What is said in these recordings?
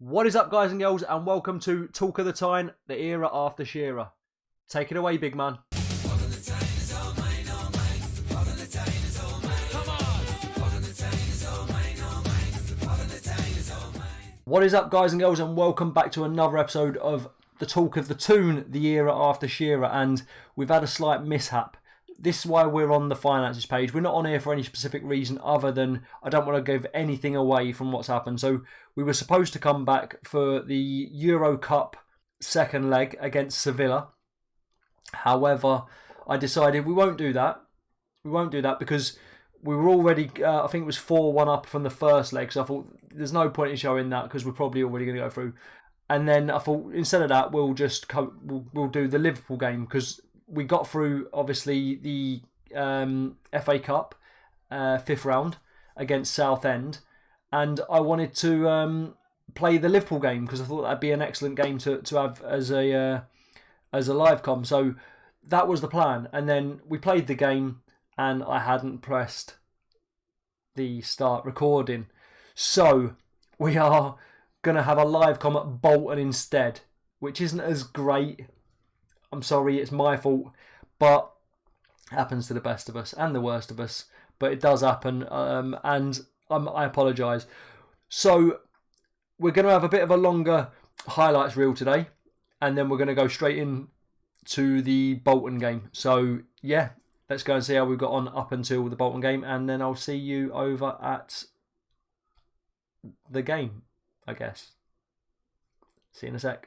What is up, guys and girls, and welcome to Talk of the Tyne, the era after Shearer. Take it away, big man. What is up, guys and girls, and welcome back to another episode of the Talk of the Tune, the era after Shearer, and we've had a slight mishap. This is why we're on the finances page. We're not on here for any specific reason other than I don't want to give anything away from what's happened. So we were supposed to come back for the Euro Cup second leg against Sevilla. However, I decided we won't do that. We won't do that because we were already, I think it was 4-1 up from the first leg. So I thought there's no point in showing that because we're probably already going to go through. And then I thought instead of that, we'll do the Liverpool game because we got through, obviously, the FA Cup, fifth round, against Southend. And I wanted to play the Liverpool game because I thought that'd be an excellent game to have as a live com. So that was the plan. And then we played the game and I hadn't pressed the start recording. So we are going to have a live com at Bolton instead, which isn't as great. I'm sorry, it's my fault, but it happens to the best of us and the worst of us. But it does happen, and I apologise. So we're going to have a bit of a longer highlights reel today, and then we're going to go straight in to the Bolton game. So yeah, let's go and see how we got on up until the Bolton game, and then I'll see you over at the game, I guess. See you in a sec.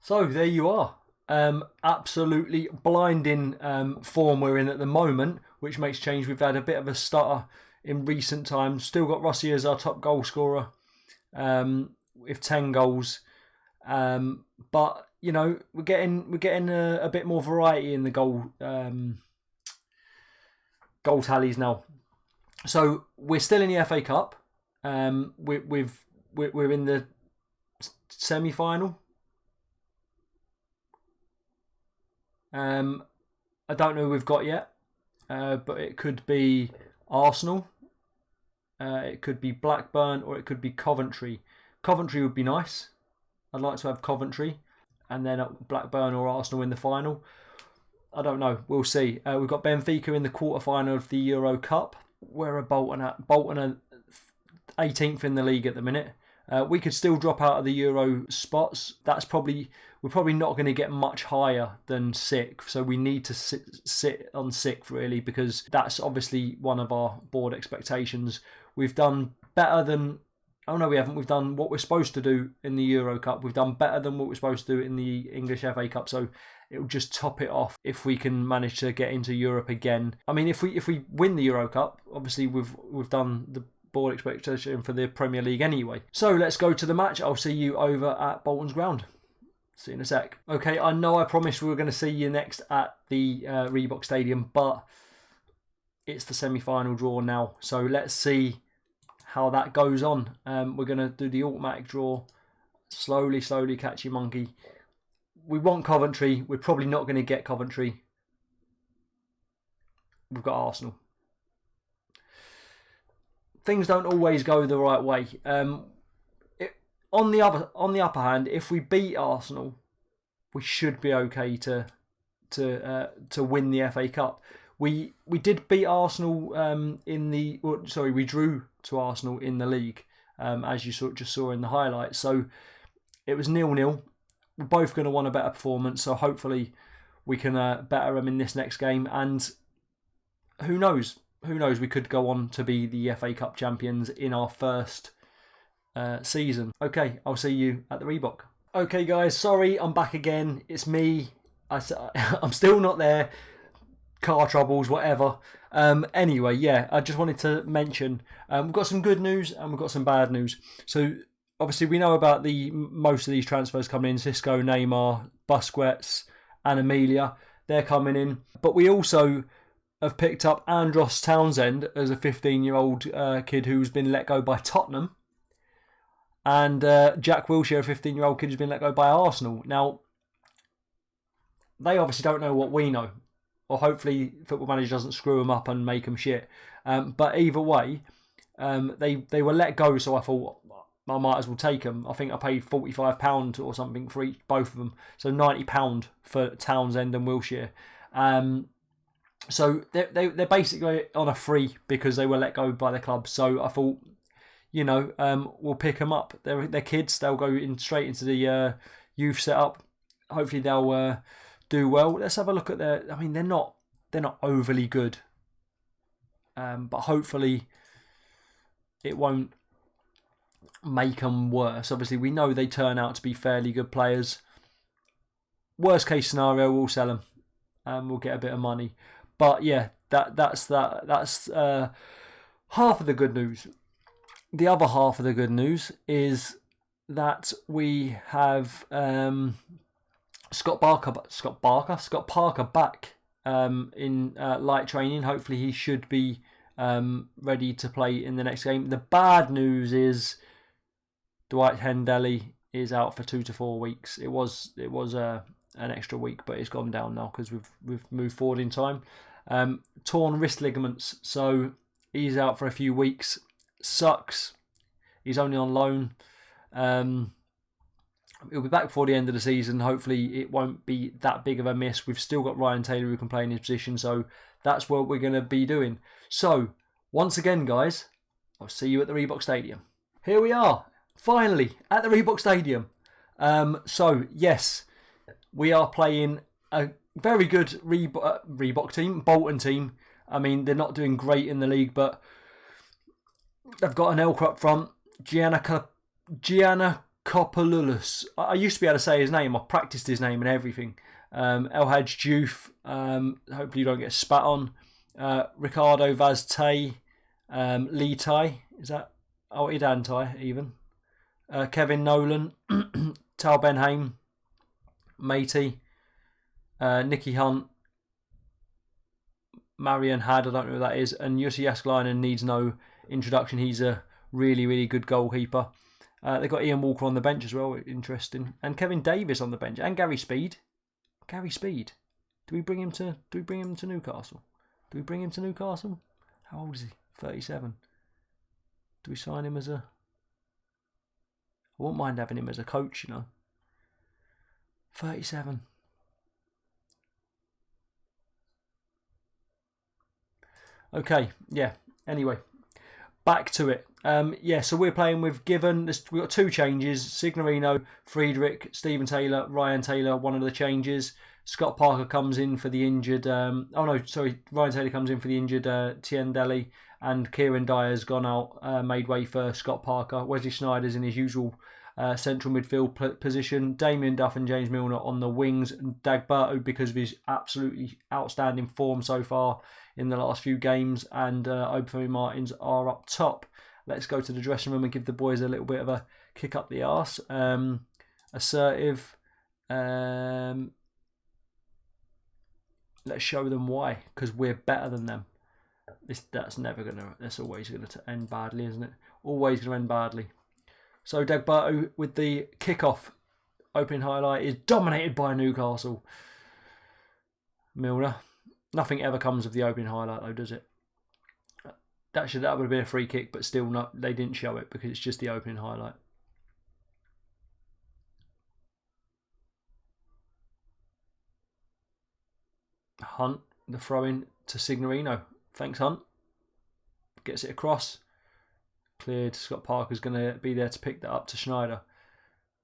So there you are. Absolutely blinding form we're in at the moment, which makes change. We've had a bit of a stutter in recent times. Still got Rossi as our top goal scorer with 10 goals. But you know, we're getting a bit more variety in the goal tallies now. So we're still in the FA Cup. We're in the semi-final. I don't know who we've got yet, but it could be Arsenal, it could be Blackburn, or it could be Coventry. Coventry would be nice. I'd like to have Coventry, and then Blackburn or Arsenal in the final. I don't know. We'll see. We've got Benfica in the quarter-final of the Euro Cup. Where are Bolton at? Bolton are 18th in the league at the minute. We could still drop out of the Euro spots. We're probably not going to get much higher than 6th, so we need to sit on 6th really, because that's obviously one of our board expectations. We've done better than... Oh no, we haven't. We've done what we're supposed to do in the Euro Cup. We've done better than what we're supposed to do in the English FA Cup, so it'll just top it off if we can manage to get into Europe again. I mean, if we win the Euro Cup, obviously we've done the board expectation for the Premier League anyway. So let's go to the match. I'll see you over at Bolton's ground. See you in a sec. Okay, I know I promised we were going to see you next at the Reebok Stadium, but it's the semi-final draw now. So let's see how that goes on. We're going to do the automatic draw. Slowly, catchy monkey. We want Coventry. We're probably not going to get Coventry. We've got Arsenal. Things don't always go the right way. On the upper hand, if we beat Arsenal, we should be okay to win the FA Cup. We did beat Arsenal we drew to Arsenal in the league, as you just saw in the highlights. So it was 0-0. We're both going to want a better performance, so hopefully we can better them in this next game. And who knows? We could go on to be the FA Cup champions in our first season. Okay, I'll see you at the Reebok. Okay, guys, sorry, I'm back again. It's me. I'm still not there. Car troubles, whatever. Anyway, yeah, I just wanted to mention we've got some good news and we've got some bad news. So obviously we know about most of these transfers coming in: Xisco, Neymar, Busquets, and Emilia. They're coming in, but we also have picked up Andros Townsend as a 15-year-old kid who's been let go by Tottenham, and Jack Wilshere, a 15-year-old kid who's been let go by Arsenal. Now, they obviously don't know what we know, or hopefully Football Manager doesn't screw them up and make them shit. But either way, they were let go, so I thought I might as well take them. I think I paid £45 or something for both of them, so £90 for Townsend and Wilshere. So they're basically on a free because they were let go by the club. So I thought, we'll pick them up. They're kids. They'll go straight into the youth setup. Hopefully they'll do well. Let's have a look at their. I mean, they're not overly good, but hopefully it won't make them worse. Obviously, we know they turn out to be fairly good players. Worst case scenario, we'll sell them and we'll get a bit of money. But yeah, that's half of the good news. The other half of the good news is that we have Scott Parker back in light training. Hopefully he should be ready to play in the next game. The bad news is Dwight Hendelly is out for 2 to 4 weeks. It was an extra week, but it's gone down now because we've moved forward in time. Torn wrist ligaments, so he's out for a few weeks. Sucks. He's only on loan. He'll be back before the end of the season. Hopefully it won't be that big of a miss. We've still got Ryan Taylor who can play in his position, so that's what we're going to be doing. So, once again, guys, I'll see you at the Reebok Stadium. Here we are, finally, at the Reebok Stadium. So, yes, we are playing a very good Reebok team, Bolton team. I mean, they're not doing great in the league, but they've got an Elker up front. Gianna Kopalulus. I used to be able to say his name. I practiced his name and everything. El Hadj Diouf. Hopefully you don't get spat on. Ricardo Vaz Tay. Lee Tai. Is that? Oh, Idan Tai even. Kevin Nolan. Tal Benhaim. Matey. Nicky Hunt. Marion Had, I don't know who that is. And Jussi Jääskeläinen needs no introduction. He's a really, really good goalkeeper. They've got Ian Walker on the bench as well, interesting. And Kevin Davis on the bench. And Gary Speed. Gary Speed. Do we bring him to Newcastle? Do we bring him to Newcastle? How old is he? 37. Do we sign him as a... I wouldn't mind having him as a coach, 37. Okay, yeah. Anyway, back to it. So we're playing with Given. We've got 2 changes. Signorino, Friedrich, Stephen Taylor, Ryan Taylor, one of the changes. Scott Parker comes in for the injured... Ryan Taylor comes in for the injured Tiendeli, and Kieran Dyer's gone out, made way for Scott Parker. Wesley Sneijder's in his usual central midfield position. Damien Duff and James Milner on the wings. Dagberto, because of his absolutely outstanding form so far in the last few games, and Obafemi Martins are up top. Let's go to the dressing room and give the boys a little bit of a kick up the arse. Assertive. Let's show them why, because we're better than them. That's always gonna end badly, isn't it? Always gonna end badly. So Dagberto with the kickoff opening highlight is dominated by Newcastle. Milner. Nothing ever comes of the opening highlight though, does it? That would have been a free kick, but still not. They didn't show it because it's just the opening highlight. Hunt, the throw-in to Signorino. Thanks, Hunt. Gets it across. Cleared. Scott Parker's going to be there to pick that up to Sneijder.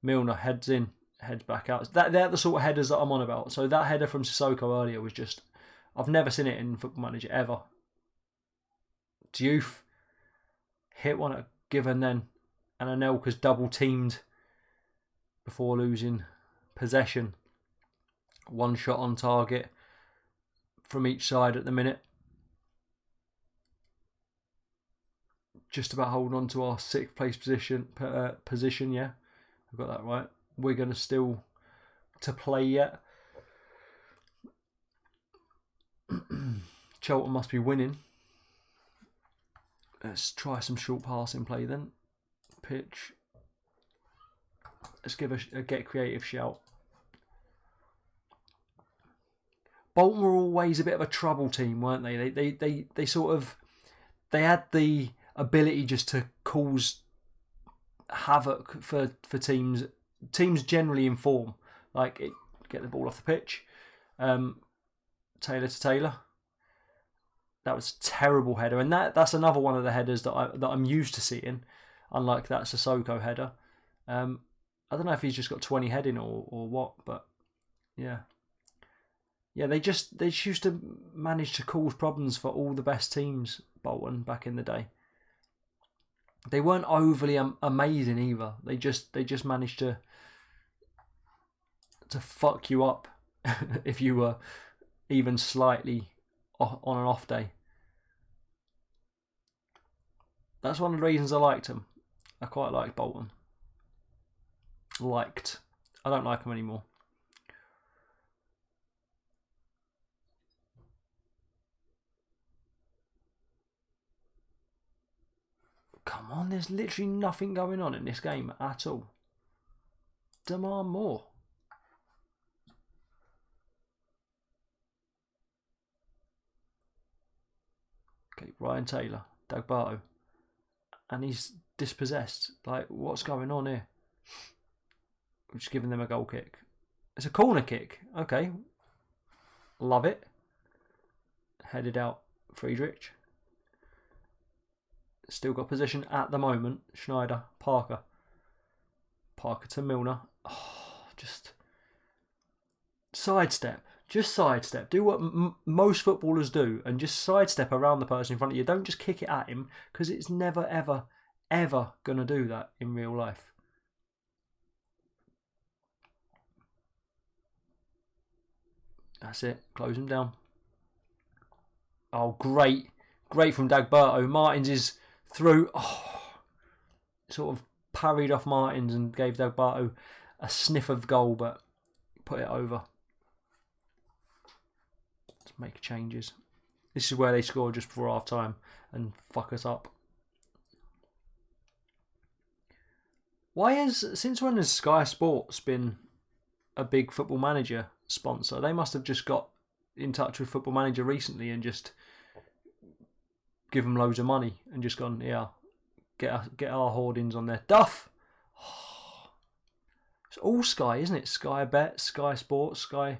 Milner heads in, heads back out. They're the sort of headers that I'm on about. So that header from Sissoko earlier was just... I've never seen it in Football Manager ever. Diouf hit one at Given then, and Anelka's double teamed before losing possession. One shot on target from each side at the minute. Just about holding on to our 6th place position. Yeah, I've got that right. We're going to still to play yet. Cheltenham must be winning. Let's try some short passing play then. Pitch. Let's give a get creative shout. Bolton were always a bit of a trouble team, weren't they? They sort of... They had the ability just to cause havoc for teams. Teams generally in form. Get the ball off the pitch. Taylor to Taylor. That was a terrible header, and that's another one of the headers that I'm used to seeing, unlike that Sissoko header. I don't know if he's just got 20 heading or what, but yeah, they used to manage to cause problems for all the best teams. Bolton back in the day, they weren't overly amazing either. They just managed to fuck you up if you were even slightly on an off day. That's one of the reasons I liked them. I quite liked Bolton. I don't like them anymore. Come on, there's literally nothing going on in this game at all. Demand more. Okay, Ryan Taylor, Dagberto. And he's dispossessed. What's going on here? I'm just giving them a goal kick. It's a corner kick. Okay. Love it. Headed out Friedrich. Still got position at the moment. Sneijder, Parker. Parker to Milner. Oh, just sidestep. Just sidestep. Do what most footballers do and just sidestep around the person in front of you. Don't just kick it at him, because it's never, ever, ever going to do that in real life. That's it. Close him down. Oh, great. Great from Dagberto. Martins is through. Oh, sort of parried off Martins and gave Dagberto a sniff of goal, but put it over. Let's make changes. This is where they score just before half time and fuck us up. Since when has Sky Sports been a big Football Manager sponsor? They must have just got in touch with Football Manager recently and just give them loads of money and just gone, yeah, get our hoardings on there. Duff! Oh, it's all Sky, isn't it? Sky Bet, Sky Sports, Sky.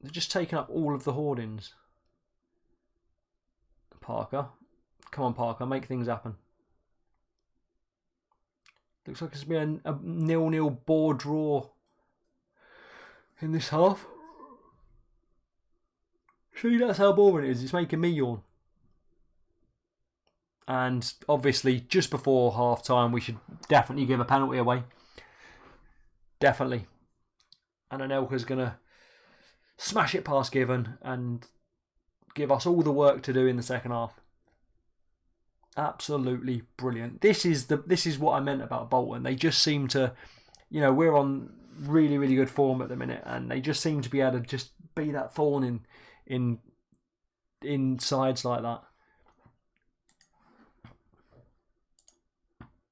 They're just taking up all of the hoardings. Parker. Come on, Parker, make things happen. Looks like it's been a 0-0 bore draw in this half. See, that's how boring it is. It's making me yawn. And obviously, just before half time, we should definitely give a penalty away. Definitely. And Anelka's going to smash it past Given and give us all the work to do in the second half. Absolutely brilliant. This is what I meant about Bolton. They just seem to, we're on really, really good form at the minute, and they just seem to be able to just be that thorn in sides like that.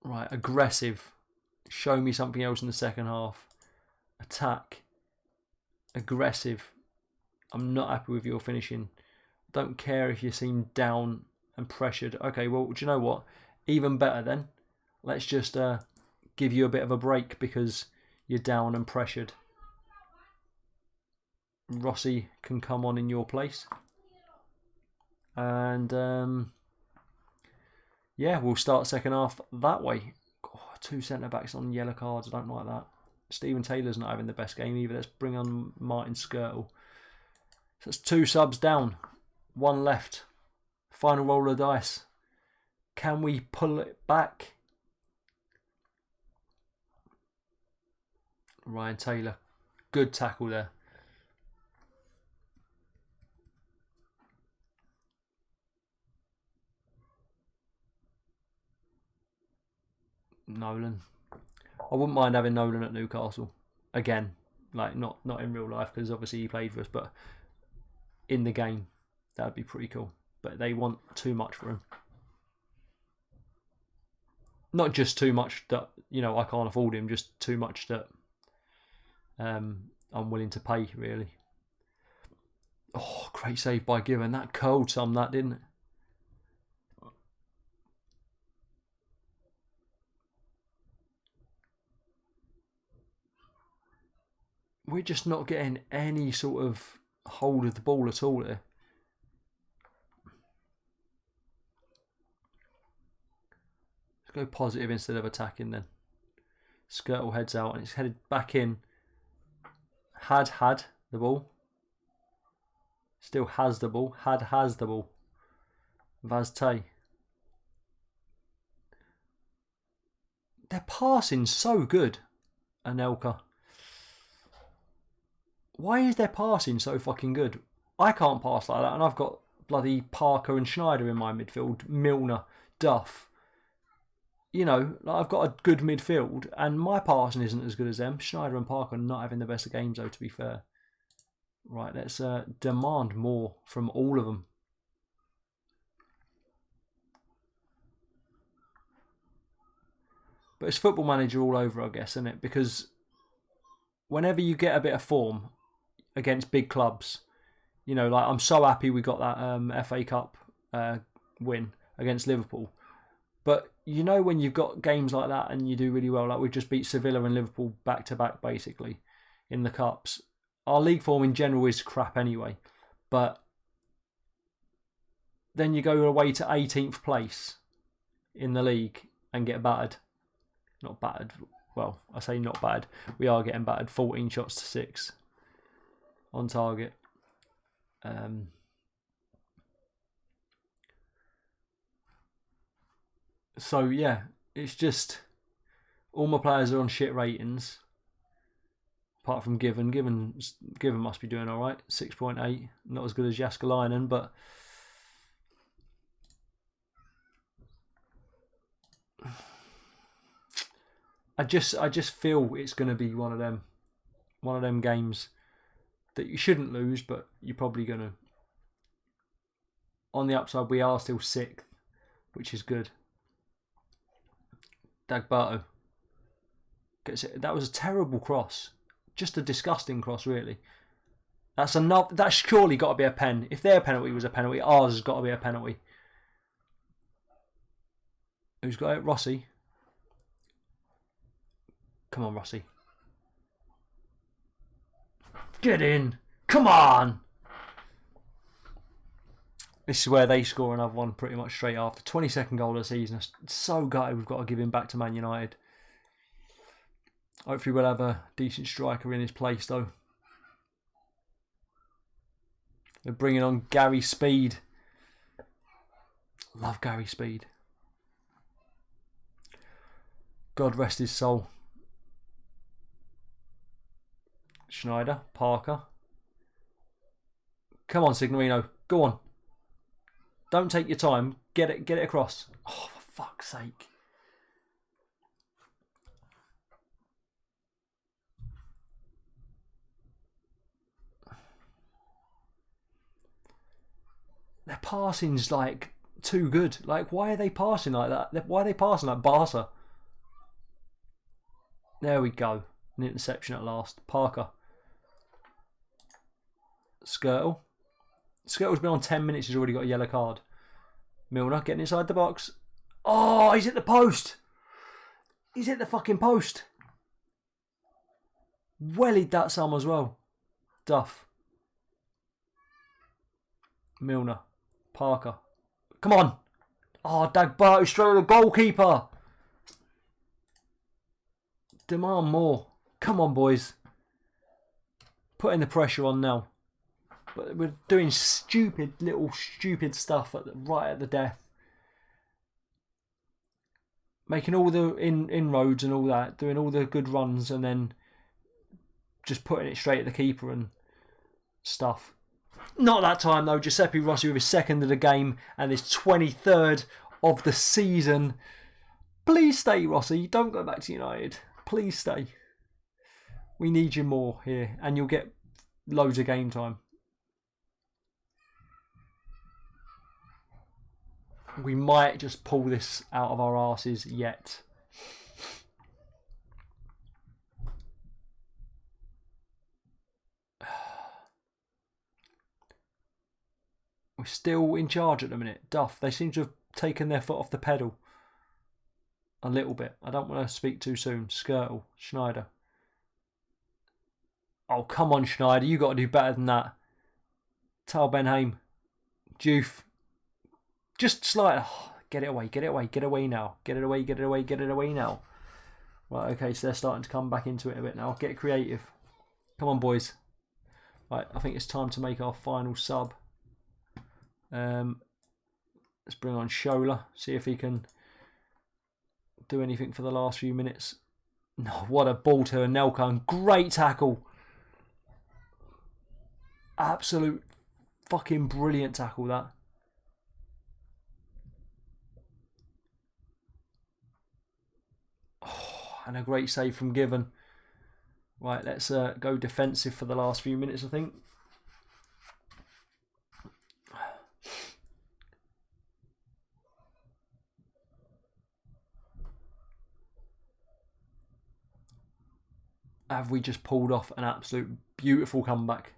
Right, aggressive. Show me something else in the second half. Attack. Aggressive. I'm not happy with your finishing. Don't care if you seem down and pressured. Okay, well, do you know what? Even better then. Let's just give you a bit of a break because you're down and pressured. Rossi can come on in your place. And we'll start second half that way. Oh, 2 centre-backs on yellow cards. I don't like that. Stephen Taylor's not having the best game either. Let's bring on Martin Skirtle. So it's 2 subs down. 1 left. Final roll of dice. Can we pull it back? Ryan Taylor. Good tackle there. Nolan. I wouldn't mind having Nolan at Newcastle. Again. Like, not in real life, because obviously he played for us, but in the game, that would be pretty cool. But they want too much for him. Not just too much that, I can't afford him, just too much that I'm willing to pay, really. Oh, great save by Given. That curled some, that, didn't it? We're just not getting any sort of hold of the ball at all here. Let's go positive instead of attacking then. Skirtle heads out and it's headed back in. Had the ball. Still has the ball. Has the ball. Vazte. They're passing so good. Anelka. Why is their passing so fucking good? I can't pass like that, and I've got bloody Parker and Schneider in my midfield. Milner, Duff. I've got a good midfield, and my passing isn't as good as them. Schneider and Parker are not having the best of games, though, to be fair. Right, let's demand more from all of them. But it's Football Manager all over, I guess, isn't it? Because whenever you get a bit of form against big clubs, I'm so happy we got that FA Cup win against Liverpool. But when you've got games like that and you do really well, like we just beat Sevilla and Liverpool back to back basically in the cups. Our league form in general is crap anyway. But then you go away to 18th place in the league and get battered. Not battered. Well, I say not bad. We are getting battered. 14 shots to 6 on target. So yeah, it's just all my players are on shit ratings. Apart from Given must be doing all right. 6.8, not as good as Jaskalainen, but I just feel it's going to be one of them games that you shouldn't lose, but you're probably going to. On the upside, we are still 6th, which is good. Dagberto gets it. That was a terrible cross. Just a disgusting cross, really. That's surely got to be a pen. If their penalty was a penalty, ours has got to be a penalty. Who's got it? Rossi. Come on, Rossi. Get in. Come on. This is where they score another one pretty much straight after. 22nd goal of the season. It's so gutted we've got to give him back to Man United. Hopefully we'll have a decent striker in his place though. They're bringing on Gary Speed. Love Gary Speed. God rest his soul. Schneider, Parker. Come on, Signorino. Go on. Don't take your time. Get it across. Oh, for fuck's sake. Their passing's like too good. Like, why are they passing like that? Why are they passing like Barca? There we go. An interception at last. Parker. Skirtle. Skirtle's been on 10 minutes. He's already got a yellow card. Milner getting inside the box. Oh, he's hit the post. He's hit the fucking post. Wellied that some as well. Duff. Milner. Parker. Come on. Oh, Dagberto straight to the goalkeeper. Demand more. Come on, boys. Putting the pressure on now. But we're doing stupid stuff right at the death. Making all the inroads and all that. Doing all the good runs and then just putting it straight at the keeper and stuff. Not that time though. Giuseppe Rossi with his 2nd of the game and his 23rd of the season. Please stay, Rossi. Don't go back to United. Please stay. We need you more here and you'll get loads of game time. We might just pull this out of our arses yet. We're still in charge at the minute. Duff, they seem to have taken their foot off the pedal. A little bit. I don't want to speak too soon. Skirtle, Schneider. Oh, come on, Schneider. You got to do better than that. Tal Benhaim. Juve. Just slide. Oh, get it away. Get it away. Get away now. Get it away. Get it away. Get it away now. Right, okay, so they're starting to come back into it a bit now. Get creative. Come on, boys. Right, I think it's time to make our final sub. Let's bring on Shola. See if he can do anything for the last few minutes. No, what a ball to Anelka. And great tackle. Absolute fucking brilliant tackle, that. Oh, and a great save from Given. Right, let's go defensive for the last few minutes, I think. Have we just pulled off an absolute beautiful comeback?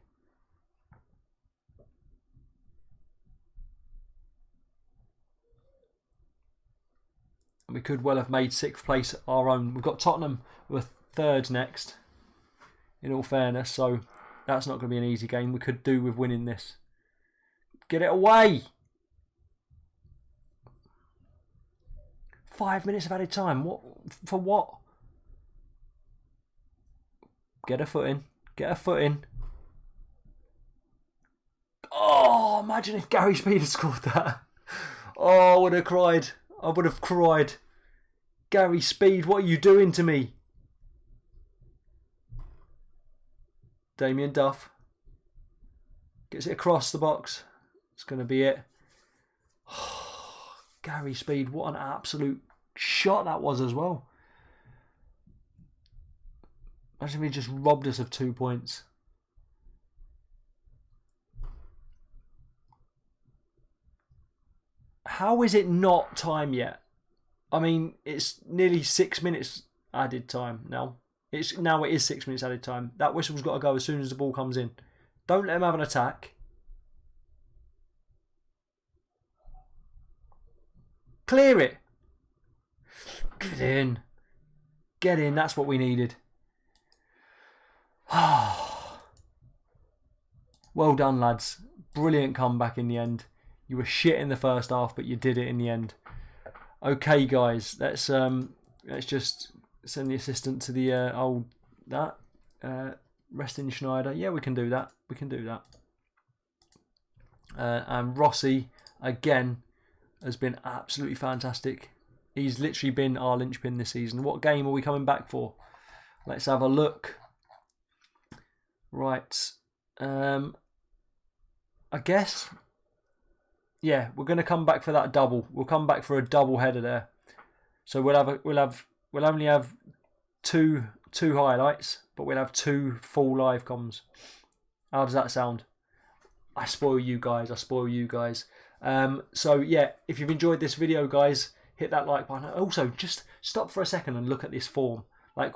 And we could well have made 6th place our own. We've got Tottenham with 3rd next, in all fairness, so that's not going to be an easy game. We could do with winning this. Get it away! 5 minutes of added time. What? For what? Get a foot in. Get a foot in. Oh, imagine if Gary Speed had scored that. Oh, I would have cried. I would have cried. Gary Speed, what are you doing to me? Damien Duff gets it across the box. It's going to be it. Gary Speed, what an absolute shot that was as well. Imagine if he just robbed us of 2 points. How is it not time yet? I mean, it's nearly 6 minutes added time now. It is 6 minutes added time. That whistle's got to go as soon as the ball comes in. Don't let him have an attack. Clear it. Get in. Get in. That's what we needed. Well done, lads. Brilliant comeback in the end. You were shit in the first half, but you did it in the end. Okay, guys. Let's just send the assistant to the resting Schneider. Yeah, we can do that. We can do that. And Rossi again has been absolutely fantastic. He's literally been our linchpin this season. What game are we coming back for? Let's have a look. Right. I guess. Yeah, we're going to come back for that double. We'll come back for a double header there. So we'll only have two highlights, but we'll have 2 full live comms. How does that sound? I spoil you guys. So yeah, if you've enjoyed this video, guys, hit that like button. Also, just stop for a second and look at this form. Like,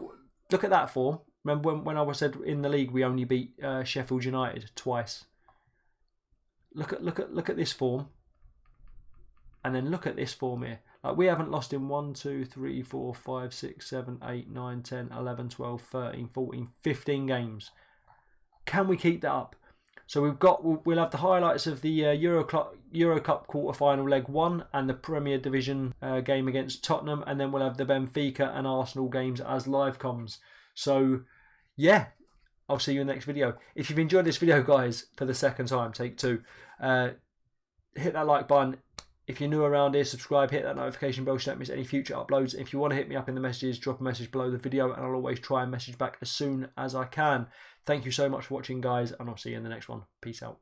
look at that form. Remember when I said in the league we only beat Sheffield United twice. Look at this form. And then look at this form here. Like, we haven't lost in 1, 2, 3, 4, 5, 6, 7, 8, 9, 10, 11, 12, 13, 14, 15 games. Can we keep that up? So we'll have the highlights of the Euro Cup quarter-final leg 1 and the Premier Division game against Tottenham, and then we'll have the Benfica and Arsenal games as live comms. So yeah, I'll see you in the next video. If you've enjoyed this video, guys, for the second time, take 2, hit that like button. If you're new around here, subscribe, hit that notification bell so you don't miss any future uploads. If you want to hit me up in the messages, drop a message below the video and I'll always try and message back as soon as I can. Thank you so much for watching, guys, and I'll see you in the next one. Peace out.